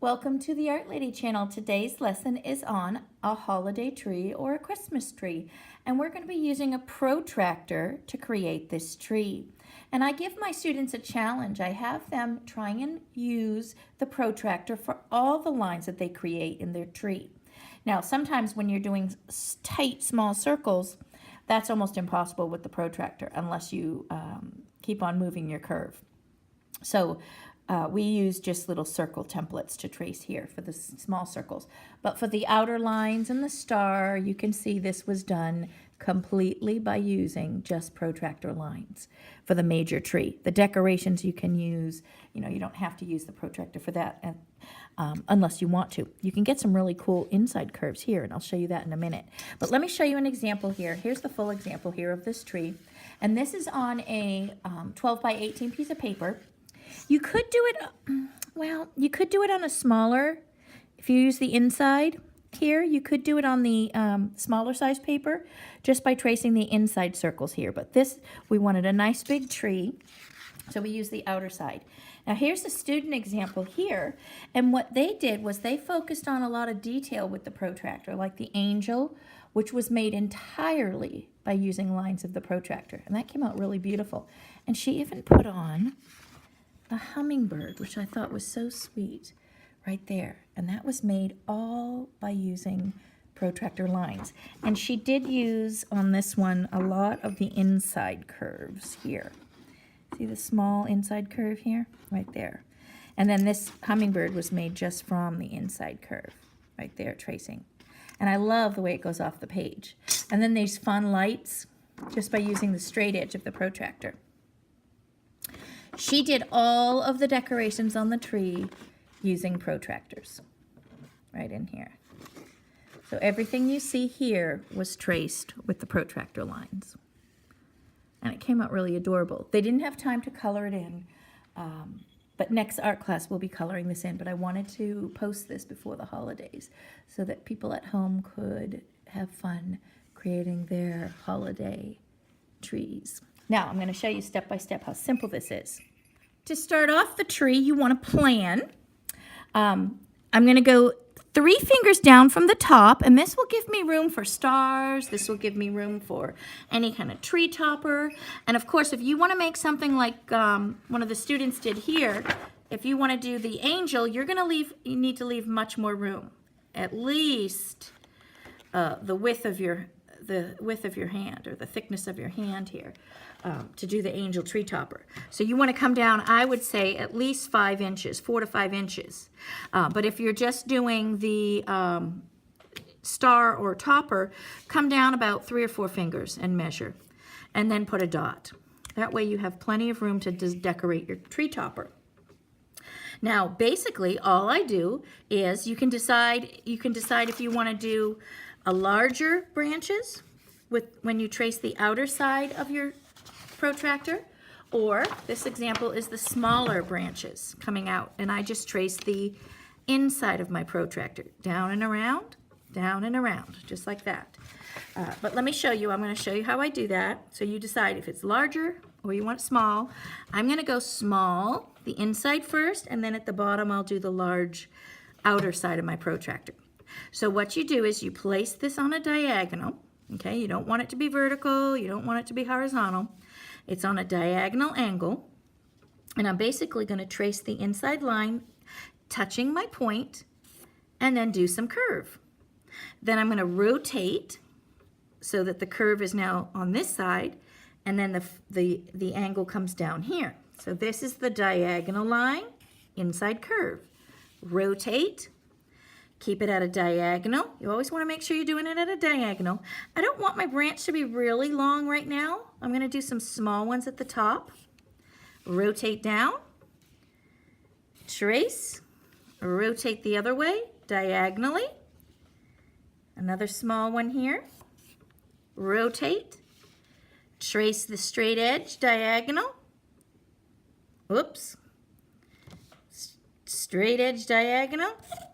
Welcome to the Art Lady channel. Today's lesson is on a holiday tree or a Christmas tree. And we're going to be using a protractor to create this tree. And I give my students a challenge. I have them try and use the protractor for all the lines that they create in their tree. Now, sometimes when you're doing tight, small circles, that's almost impossible with the protractor unless you keep on moving your curve. So we use just little circle templates to trace here for the small circles. But for the outer lines and the star, you can see this was done completely by using just protractor lines for the major tree. The decorations you can use, you don't have to use the protractor for that unless you want to. You can get some really cool inside curves here, and I'll show you that in a minute. But let me show you an example here. Here's the full example here of this tree. And this is on a 12 by 18 piece of paper. You could do it, you could do it on a smaller, if you use the inside here, you could do it on the smaller size paper just by tracing the inside circles here. But this, we wanted a nice big tree, so we used the outer side. Now here's a student example here, and what they did was they focused on a lot of detail with the protractor, like the angel, which was made entirely by using lines of the protractor, and that came out really beautiful. And she even put on the hummingbird, which I thought was so sweet, right there. And that was made all by using protractor lines. And she did use on this one a lot of the inside curves here. See the small inside curve here? Right there. And then this hummingbird was made just from the inside curve, right there, tracing. And I love the way it goes off the page. And then these fun lights, just by using the straight edge of the protractor. She did all of the decorations on the tree using protractors, right in here. So everything you see here was traced with the protractor lines. And it came out really adorable. They didn't have time to color it in, but next art class we'll be coloring this in. But I wanted to post this before the holidays so that people at home could have fun creating their holiday trees. Now, I'm going to show you step by step how simple this is. To start off the tree, you want to plan. I'm going to go 3 fingers down from the top, and this will give me room for stars. This will give me room for any kind of tree topper. And of course, if you want to make something like one of the students did here, if you want to do the angel, you need to leave much more room, at least the width of your hand, or the thickness of your hand here, to do the angel tree topper. So you want to come down, I would say, at least 5 inches, 4 to 5 inches. But if you're just doing the star or topper, come down about 3 or 4 fingers and measure, and then put a dot. That way you have plenty of room to decorate your tree topper. Now, basically, all I do is you can decide if you want to do a larger branches when you trace the outer side of your protractor, or this example is the smaller branches coming out, and I just trace the inside of my protractor, down and around, just like that. But let me show you. I'm going to show you how I do that. So you decide if it's larger or you want it small. I'm going to go small, the inside first, and then at the bottom I'll do the large outer side of my protractor. So what you do is you place this on a diagonal. Okay, you don't want it to be vertical, you don't want it to be horizontal. It's on a diagonal angle, and I'm basically going to trace the inside line touching my point and then do some curve. Then I'm going to rotate so that the curve is now on this side, and then the angle comes down here. So this is the diagonal line, inside curve. Rotate. Keep it at a diagonal. You always want to make sure you're doing it at a diagonal. I don't want my branch to be really long right now. I'm going to do some small ones at the top. Rotate down. Trace. Rotate the other way, diagonally. Another small one here. Rotate. Trace the straight edge, diagonal. Whoops. Straight edge, diagonal.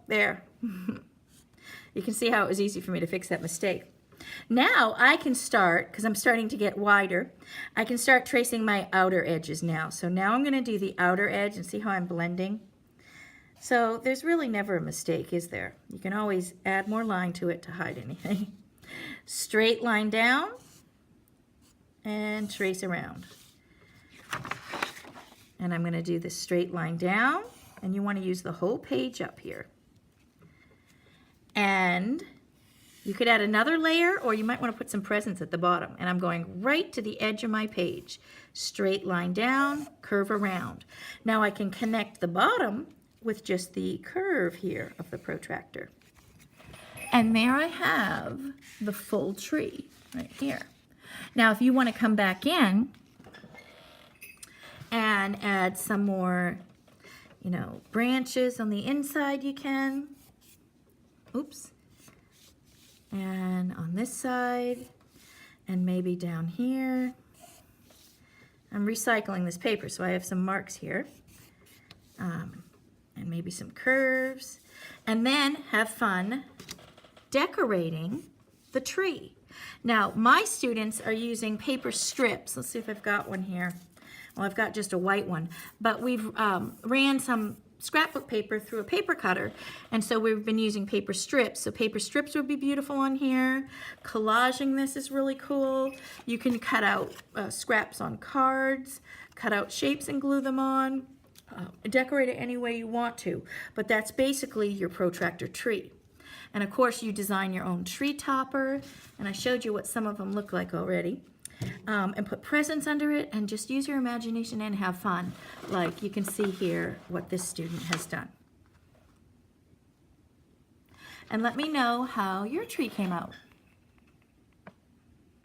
There. You can see how it was easy for me to fix that mistake. Now I can start, because I'm starting to get wider, I can start tracing my outer edges now. So now I'm going to do the outer edge, and see how I'm blending So there's really never a mistake, is there? You can always add more line to it to hide anything. Straight line down and trace around. And I'm going to do this straight line down, and you want to use the whole page up here. And you could add another layer, or you might want to put some presents at the bottom. And I'm going right to the edge of my page. Straight line down, curve around. Now I can connect the bottom with just the curve here of the protractor. And there I have the full tree right here. Now if you want to come back in and add some more, branches on the inside, you can. Oops. And on this side, and maybe down here. I'm recycling this paper, so I have some marks here. And maybe some curves. And then have fun decorating the tree. Now, my students are using paper strips. Let's see if I've got one here. Well, I've got just a white one. But we've ran some scrapbook paper through a paper cutter, and so we've been using paper strips. So paper strips would be beautiful on here. Collaging this is really cool. You can cut out scraps on cards, cut out shapes and glue them on, decorate it any way you want to, but that's basically your protractor tree. And of course you design your own tree topper, and I showed you what some of them look like already. And put presents under it, and just use your imagination and have fun. Like you can see here what this student has done. And let me know how your tree came out.